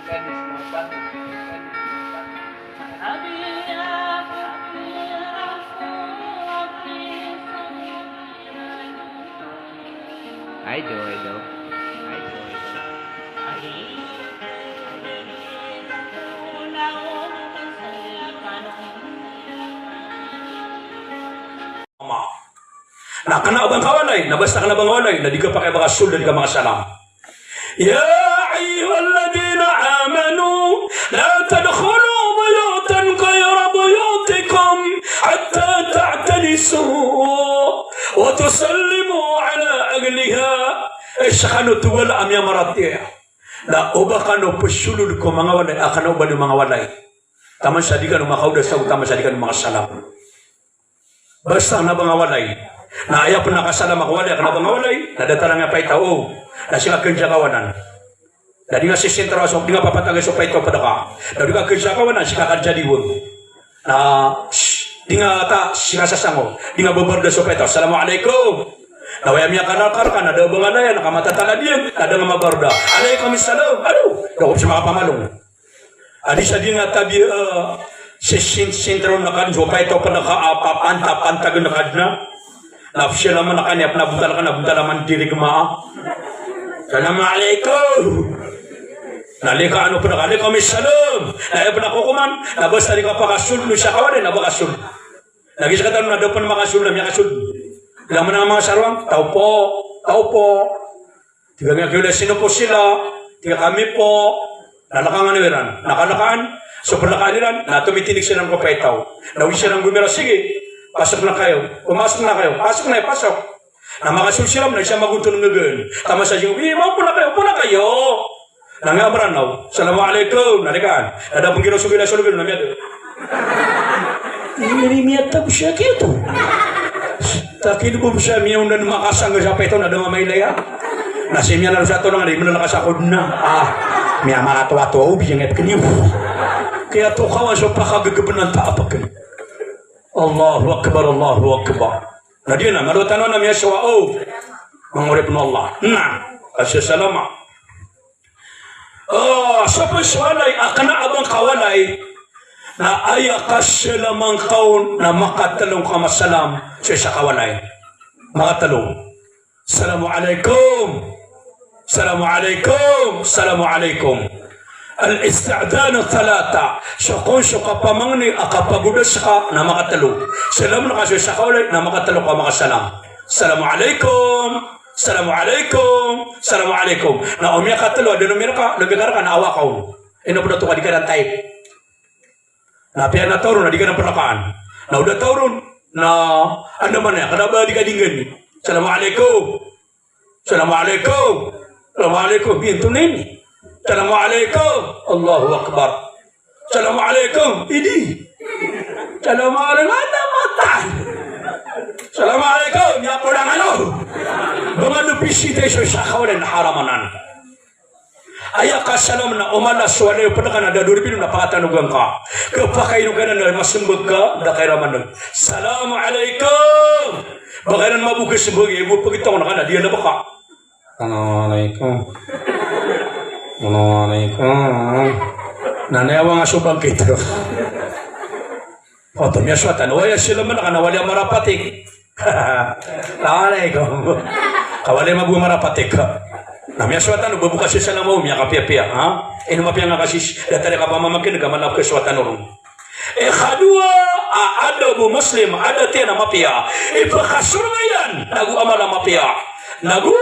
Idol. Nah, kena bang kawalay, nabasta ka na bang kawalay, na di ka pa kayo makasul, na di ka makasalam. Ya ayyuhalladhina amanu, la tadkhulu buyutan ghayra buyutikum, hatta ta'tanisu, wa tusallimu ala ahliha. Sakano tuwal amya maratiya. Na uba kano pasulud ko mga walay, akano uba ng mga walay. Taman sa di ka ng makauda sa utama sa di ka ng makasalam. Basta na mga walay. Na ayaw po nakasalam ako walay, kana bang walay, nadatala nga pa itaw, na siya kerja kawanan. Na di nga si sentra so, di nga papatagay so pa ito padaka. Na di nga kerja kawanan, siya kakadja diwon. Na, di nga ta, siya sasango, di nga babarda so pa ito, Assalamualaikum. Na waya miya kanal-karka, na daw bang alaya, nakamatatala diyan, na daw nga mabarda. Alaikumissalam, aduh, daw siya makapamalong. Adi siya di nga tabi, si sentra na kanjo pa ito pa naka-pantag na kadna. Nafsya naman na kanya, nabunta naman diri kumaa. Assalamualaikum. Nalika ano po na kanya, Komissalam. Naya po na kukuman, nabas na ka pakasul, siya kawan na bakasul. Nagisa ka tanong na daw po na makasul, na miyakasul. Ilang mo na mga sarwang, tao po. Tiga nga kayo sino po sila, tiga kami po. Nalakangan niran, nakalakaan, super nakaniran, na tumitinig silang kapaitaw. Nawin siya ng gumira, sige. Pasok na kayo. Pumasok na kayo. Pasok na, pasok. Na makasulsiram na siya maguntun ng gagawin. Tama sa siya, mau po na kayo. Nangamran na. Assalamualaikum. Nalikaan. Ada pong ginasugin na sulugin na miyado. Miyat po siya kito. Takid po siya miyaw na makasang sa peto na mga mailaya. Nasimya na sa ito na nga, di mo na nakasakod na. Miya mga tuwa-tuwa, biyang epkin yun. Kaya to kawan so pakagagaban ng taapak kayo. Allahu Akbar, Allahu Akbar. Nah dia nak marutan na miya syawa'u. Mengurip na Allah. Nah, assalamu. Siapa swalay, akana abang kawalay, na ayakas sila mang kaon na makatalong kamasalam sa kawalay. Makatalong. Assalamualaikum. Assalamualaikum. Assalamualaikum. Al-ista'dhan thalatha. So kung kapamangni akapagudas ka na makatalo. Salam na kasi sa kawalay na makatalo ka makasalam. Assalamualaikum. Assalamualaikum. Assalamualaikum. Na umiya katalo, adano mira ka, nagagara ka na awa ka. Ino po na ito ka, di ka ng type. Na piya na tauron, na di ka ng panakaan. Na udah tauron, na ano man ya, kada ba di ka dinggan. Assalamualaikum. Assalamualaikum. Assalamualaikum. Ito na yun. Assalamualaikum. Allahu Akbar. Assalamualaikum. Ini. Assalamualaikum. Ada mata. Assalamualaikum. Ya podang ano. Bangano bisita iso sa kawalan na haramanan. Ayaka salam na umala swale pada kana da duripin na pakatanugan ka. Kapakaino ka na masumbag ka da kay ramanan. Assalamualaikum. Bakaran mabukas sebagi ibu pagitaw na kana dia na baka. Assalamualaikum. Assalamualaikum. Nanayawa nga subang kita. O, tumiyaswatan. Waya sila man na wali ang marapatik. Assalamualaikum. Kawali mabuha marapatik ka. Namiyaswatan, bubuka siya sa lamaw, miya kapia-pia. Inumapia nga kasi, datari ka pa mamakin, kamalap ka swatan nung. Kadua, ada bu muslim, ada tiyan na mapia. Ipakasurgayan, nagu-amala mapia. Nagu,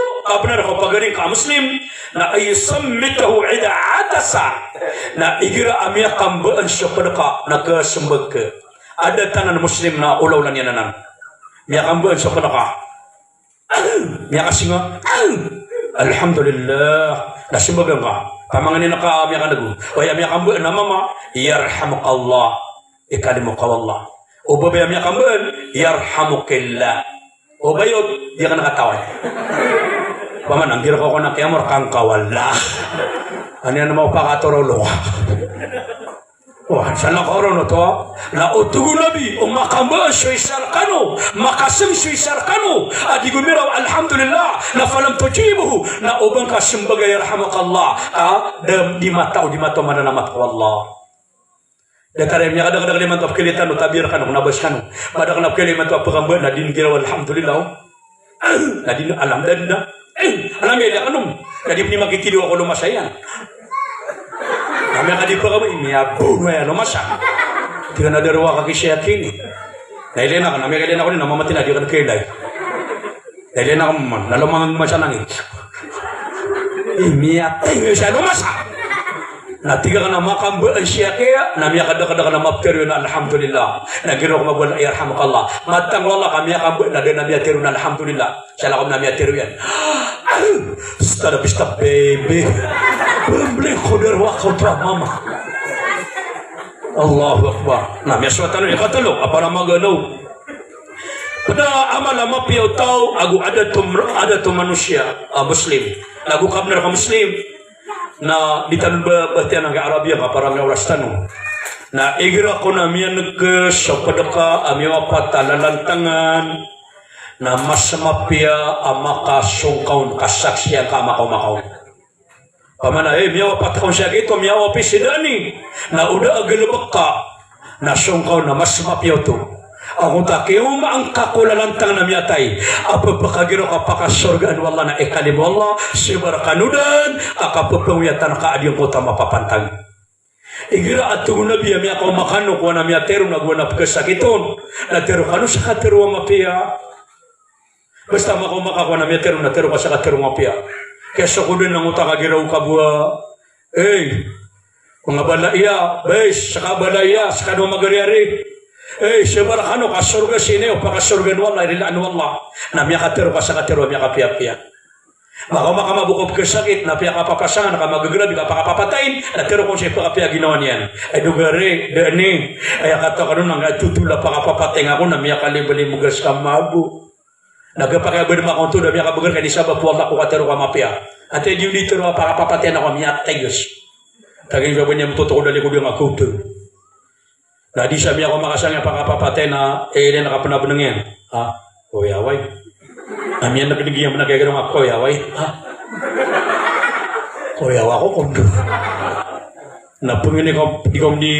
benar kau pagaring ka muslim na ayusammitahu ida atasa na igira amya kambaan siya padaka nakasambag ka. Ada tanan muslim na ulaw lang yan nanan. Miya kambaan siya padaka. Miya kasinga. Alhamdulillah. Nasimbagan ka. Pamanganin na ka miya ka nagu. Waya miya kambaan na mama. Yarhamuk Allah. Ikalimu ka wallah. Ubabaya miya kambaan. Yarhamukillah. O bayod, di ka nakatawan. Paman, ang gira ko na kiyamor kang kawala. Ano yan naman pa katorolo? Wah, salah koron to. Na utugu nabi umakamba shuisar kanu, makasem shuisar kanu. Adi gumira alhamdulillah na falam tujibuhu na ubang kasem bagay rahmakallah. Di mata mana nama Allah. Datare mi kadang-kadang liman tu kelitan no tabir kanu nabas kanu. Pada kana keliman tu pagamba na din gira alhamdulillah. Na din alhamdulillah. Alam ya kanum. Kadi ni makitido ako lumasayan. Kami kadi pa kami miyabu na yan, lumasa. Di ka nadarwa ka kisya kini. Nailena ka, nami kalena ko rin, namamati na, di ka nakilay. Nailena ka man, nalamangan mo siya nangin. Miyatay mo siya, lumasa. Natiga ka na makambaan siya kaya, namiyakada-kada ka na maptero na alhamdulillah. Nagiro ko magwala, yarhamakallah. Matang wala kami yakambaan na din namiyatero na alhamdulillah. Siya lang kami namiyatero yan. Stada bista baby. Beli khudir waktu mama. Allahu Akbar. Nah, miaswatan ni kata lo, apa nama gano? Pada amal ama piau tahu, aku ada tu manusia Muslim. Aku kabner Muslim. Na di tanah bahtian ang Arabia kaparang oras tanong. Na igira ko na miyan ke sopadaka amiwa patalalan tangan. Na mas mapia amaka sungkaun kasaksian ka makaw-makaw. Pamana miyawa patakaw siya gito miyawa pisidani. Na udah agalabak ka na sungkaun na mas mapia to. Ako takiyo ang kakulalantang na miyatay. Apapakagiro ka pakasorgaan wala na ikalim wala. Sibar kanudan. Akapapawiyatan ka adiyong kota mapapantag. Igira atong nabi miya ko makano ko na miyatero nagwanap kasakiton. Natero kano sa katero mapia. Basta makakuha na miyatero natero ka sa katero mapia. Kaya sa ko din ang utakagiraw ka buwa. Mga balaya. Bes, saka balaya. Saka no magaryari. Sebar kano ka surga sini o pakasurgan wala irilaan wala na miya katero ka sa katero miya kapiyak-piyak. Baka makamabukop ka sakit na piyak kapakasangan ka magagrabi ka pakapapatayin na tero kung siya pakapiyak ginawa niyan. Ay dugari, dani, ay kata ka nun nga tutula pakapapatay ako na miya kalibali mugas ka mabu. Nagapakabad makonto na miya kabagar ka ni sabab wala ko katero ka mapiyak. At yung dito na pakapapatayin ako miya tegos. Tagay ba niya matuto ko dali ko yung akuto. Nah di sabi ako makasangya pakapapatay na na nakapanabunang yan. Yaway. Namiyan na pinigyan mo na kaya ganun ako, yaway. Yawa ko kung doon. Napungin ikaw di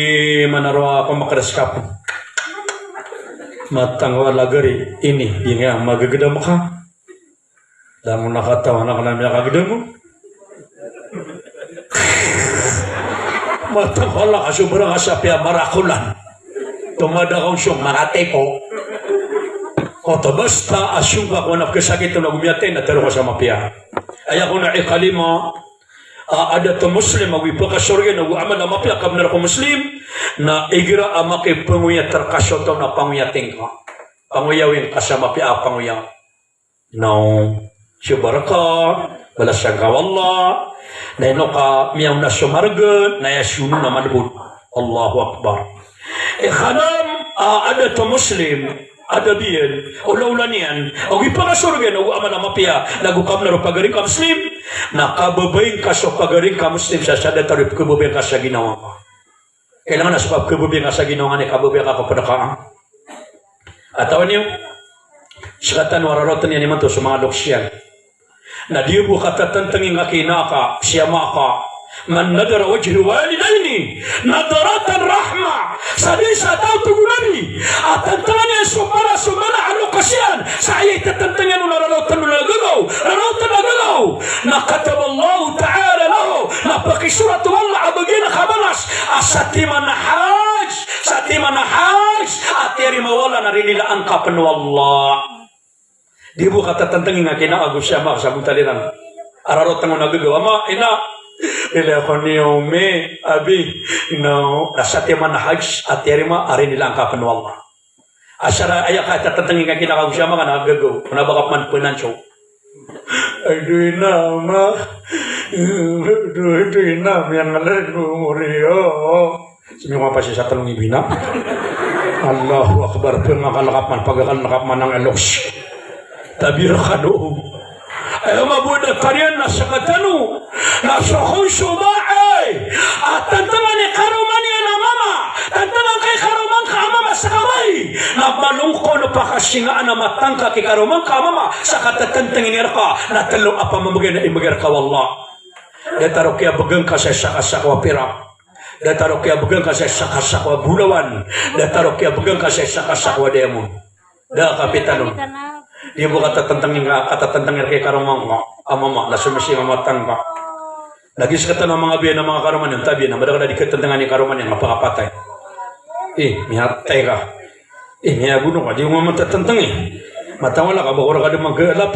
manarawa ako makaraskap. Matangwa lagari, ini, nga magagada mo ka. Dahil mo nakatawa na ka namin nakagada mo. Matangwa lang kasubra ka sa piya marakulan. Tumada kong siyong mga teko. Kota basta asyong ka kung napkasakit na gumiyate na tero ka sa mapia. Ay ako na ikalima, ada to Muslim, magwipa ka sorya na guaman na mapia kabnar ko Muslim, na igira amake panguya terkasoto na panguyating ka. Panguyawin ka sa mapia, panguyaw. No, syubaraka, balasang ka wallah, na ino ka miyaw na sumarga, na yasyuno na manbud. Allahu Akbar. Khanam ada to Muslim, ada biyan, ulaw-ulan yan, ang ipakasurgan, ang ama na mapia, nagukam na rin pagaring ka Muslim, nakababayin ka sa pagaring ka Muslim sa sadatari, kababayin ka sa ginawa ka. Kailangan na sa kababayin ka sa ginawa ni kababayin ka kapadakaan. At tawan niyo, sikatan wararotan yan naman to sa mga loksyan. Na di mo katatantangin nga kinaka, siyama ka, man nadara wajhi walidaini nadaratan rahma sadin sa tao tugunani at tantangan sumala ano kasyan sa ayay tatantangan na rarautan nagagaw nakataballahu ta'ala lahu napakisurat wala abagin kabalas asatiman na haj at yari mawala na rin nila ang kapan wallah di mo katatantangin nga kinaagos siya makasabutalinan ararautan mo nagagaw ama ina Ila ko niyo me abi no nasati man hajj at yarima ari nila ang kapan wallah. Asara aya ka tatatangin ka kinakagusya mga nagagaw. Kuna baka man pinansyo. Ay duina ma. Duina yang ngalag muriyo. Sino nga pa siya sa talong ibina? Allahu Akbar. Pagkakalakap man pagkakalakap man ng eloks. Tabir ka doon. Ayaw mabuda tarian na sa katano na sa kong sumaay at tantangan ni karuman niya na mama singa ana matangka ki karomang ka mama sakata tenteng ini raka na telung apa membagay na imagir ka wallah dataro kaya begang ka sa sakwa pirak dataro kaya begang ka sa sakwa bulawan dataro kaya begang ka sa sakwa demo da kapitan dia buka tentang kay karomang ka mama na sumisi matangka lagi sekatan ng mga biyan ng mga karuman yung tabi na madakala di katandangan yung karuman yung mapakapatay mihatay ka mihaguno ka di mo matatantang matawala ka bakura ka di mag-alap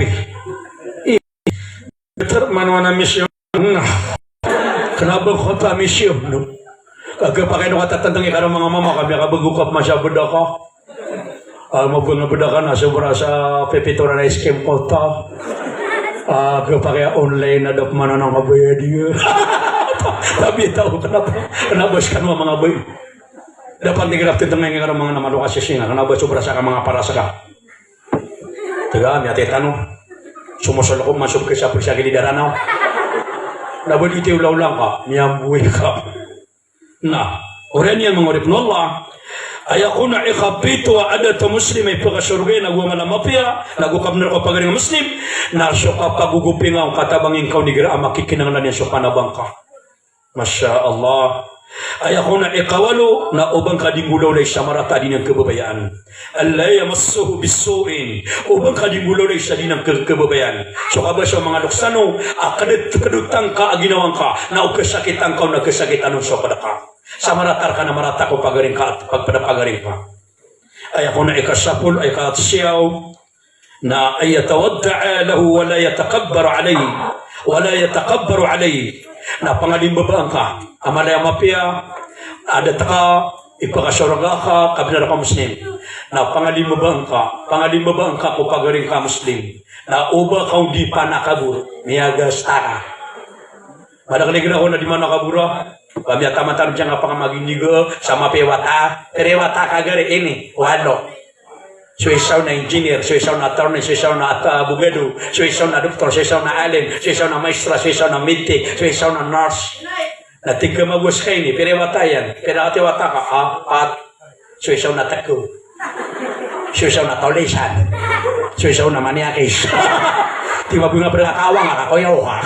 manwa na misyon kanabang ko ta misyon kagapakay no katatantang yung karumang mga mama kami kabagukap masyabada ka mabunga-bada ka na sobra sa pepitura na iskim ko ta pakai online ada mana nang abaya dia tapi tahu kenapa sekarang mga abay dapat digerap tentang yang mga nama lokasi singa kenapa coba rasakan mga para saka tiga hati tanu sumusol ko masuk ke siapa siya di daranaw dapat itu ulang-ulang ka miyambuhi ka nah orang yang mengurip Allah ayakuna ikhabitu wa adata muslimi pagkasurgay nagwa malamapya nagukabner ko pagaling muslim na syuka paguguping ang katabangin kaw ni gira makikinanglan niya syuka na bangka Masya Allah ayakuna ikawalu na ubang kadingulaw na isamarata din ang kebabayaan Allah yamassuhu bisuin ubang kadingulaw na isa din ang kebabayaan so kaba sa mga luksano kadutang ka aginawang ka na ukasakitan ka na kasakitan ng syuka ka samaratar ka na marata ko pagaring ka at pagpadapagaring ka ay ako na ikasapul ay katsiyaw na ay yatawadda'a lahu wala yatakabbaru alayhi na pangalimbabaan ka amalaya mapia ada taka ipakasyaraga ka kabinar ka muslim na pangalimbabaan ka ko pagaring ka muslim na uba kau di panakabur miyagas taka madakaligin ako na di man nakabura kami taman-taman jangan apa magigigo sama pewata kagare ini walo suisaw na engineer suisaw na attorney suisaw na abogado suisaw na doktor suisaw na allen suisaw na maestra suisaw na medic suisaw na nurse na tiga magwas kayo ni pewata yan pewata ka at suisaw na tako suisaw na tolesan suisaw na maniakis tiba bunga berkawang ako yaw ka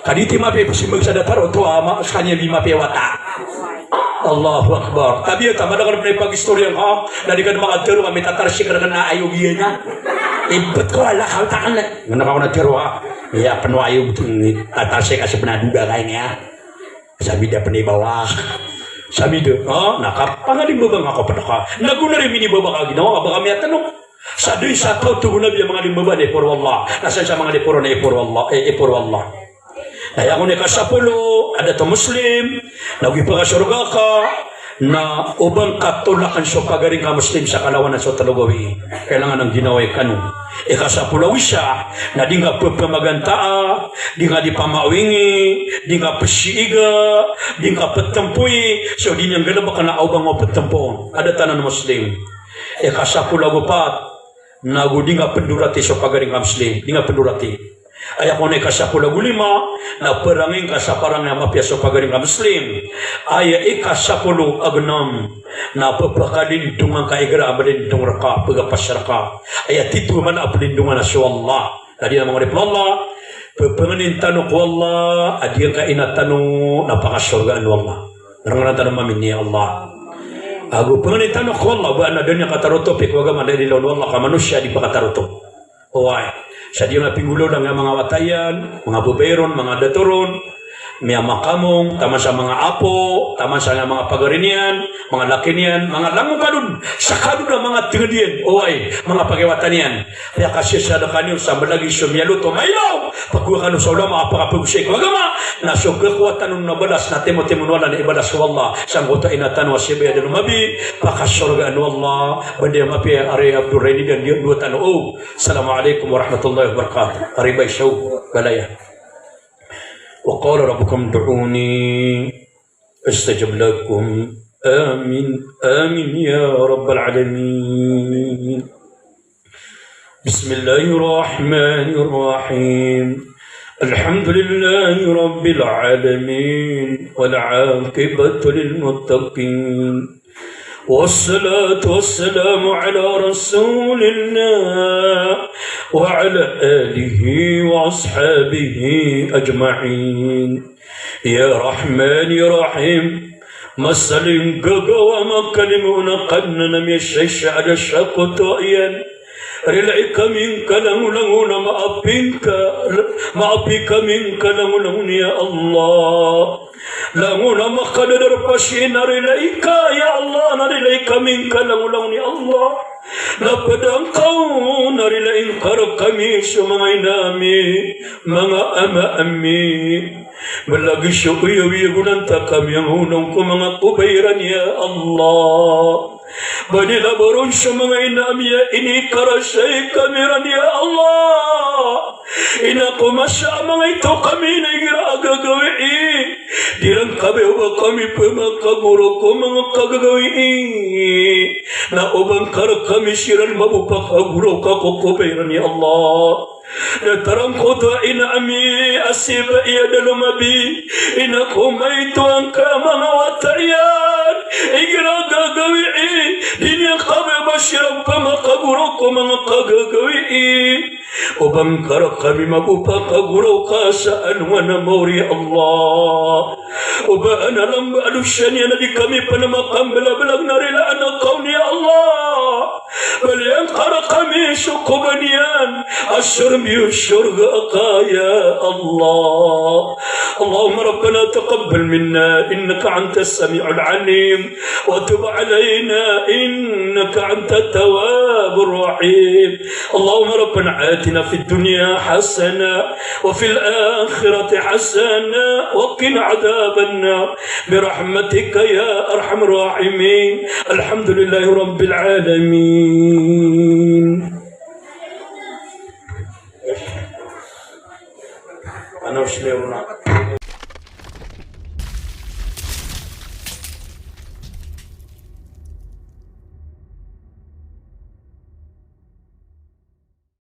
kaditi mape pasimag sa dataro to ama kanya lima pewata Allahu Akbar tapi ya tamad kan pernah pag-istorya ka dari kan mga tero kami tatarsi ka na ayaw giya ibet ko ala ka takan ngana ka na tero ha ya penuh ayaw tatarsi ka sa penaduga kay niya sabi da penay bawah sabi do nakapangalim ba nga ako padaka naguna rin mini baba ka ginawa ba kami tanong sa doy sa tao tugon na biya mga limbaba na ipur wallah nasan sa mga lipuro na ipur wallah ay ako ni kasapulo ada to muslim nagipagasurga ka na ubang katulakan so pagaring ka muslim sa kalawan sa talugawi kailangan ng ginaway kanu ikasapulo siya na di nga pagpamagantaa di nga di pamawingi di nga pasiiga di nga patampuy so di niyang galaba ka na ubang mo patampon ada tanan muslim ikasapulo gupat nagudi nga pendurati so pagaring ka muslim di nga pendurati ay ako na ikasapula gulima na perangin ka sa parang na mapya sa pagaring ka muslim ay ikasapulo agnam na papakalindungan ka igra abalindung raka pagapasyaraka ay atitu man abalindungan na siya Allah tadi na mga ripla Allah papanganin tanong ko Allah adiyang ka inatanong napakasurgaan Allah naranganan tanong mamin niya Allah ago panganin tanong ko Allah ba na doon niya kataruto pikwaga madalilaw Allah ka manusia di pakataruto oay sa diyo na pingulo ng mga watayan, mga buberon, mga datoron, mga makamong, tama sa mga apo, tama sa mga pagarinian, mga lakinian, mga langung kadun, sa kadun ng mga tingadian, oay, mga pagiwatanian. Kaya kasi sa dakanyo, sa malagi sumyaluto, mailaw, pagkuha ka sa ulama, apakapagusay ko, agama, na so kakuwatan ng nabalas, na timo-timunwala na ibalas ko Allah, sang kota inatan wa sibaya dan umabi, pakasorgaan Allah, bandiya mapi, Ari Abdul Raini dan dia dua tanu, Assalamualaikum warahmatullahi wabarakatuh. Aribay Syawg, Balaya. وقال ربكم ادعوني استجب لكم آمين آمين يا رب العالمين بسم الله الرحمن الرحيم الحمد لله رب العالمين والعاقبة للمتقين والصلاة والسلام على رسول الله وعلى آله وأصحابه أجمعين. يا رحمن يا رحيم مسلم قوقا وما كلمونا قننا من الشيش على الشاقطائيا رلعك منك لولا ما أبيك منك لولا يا الله لولا ما قدر بشينا رلعك يا الله نرلعك منك لولا يا الله لقد أنقون رلعك رقميش مغينامي مغا أما أمي بلغي شوية ويقولن تقام يهونكم مغا قبيرا يا الله بني لبرون شمعين أميا إني كرشي كاميرا يا الله إنا قمش أمي تقامين إغراء قوي ديران قبي وقامي بما قبوركم قوي نا أبان كرقامي شيران مبوكا قبوركا قبيرا يا الله نترم خطوة إن أمي أسيب إيادلوم بي إن قميت أنك من وطريان إغراء قوي دنيا قبي بشيرا بما قبوركم قوي وبنكر قبي مبوكا قبوركا سأل ونموري الله وبأنا لم ألوشني أنا لكمي بنما قنبل بلغ ناري لأنا قوني الله بل ينقر قميش قبنيان الشرم يشرق يا الله. اللهم ربنا تقبل منا إنك أنت السميع العليم وتب علينا إنك أنت التواب الرحيم. اللهم ربنا آتنا في الدنيا حسنة وفي الآخرة حسنة وقنا عذاب النار برحمتك يا أرحم الراحمين. الحمد لله رب العالمين. أنا وشليونا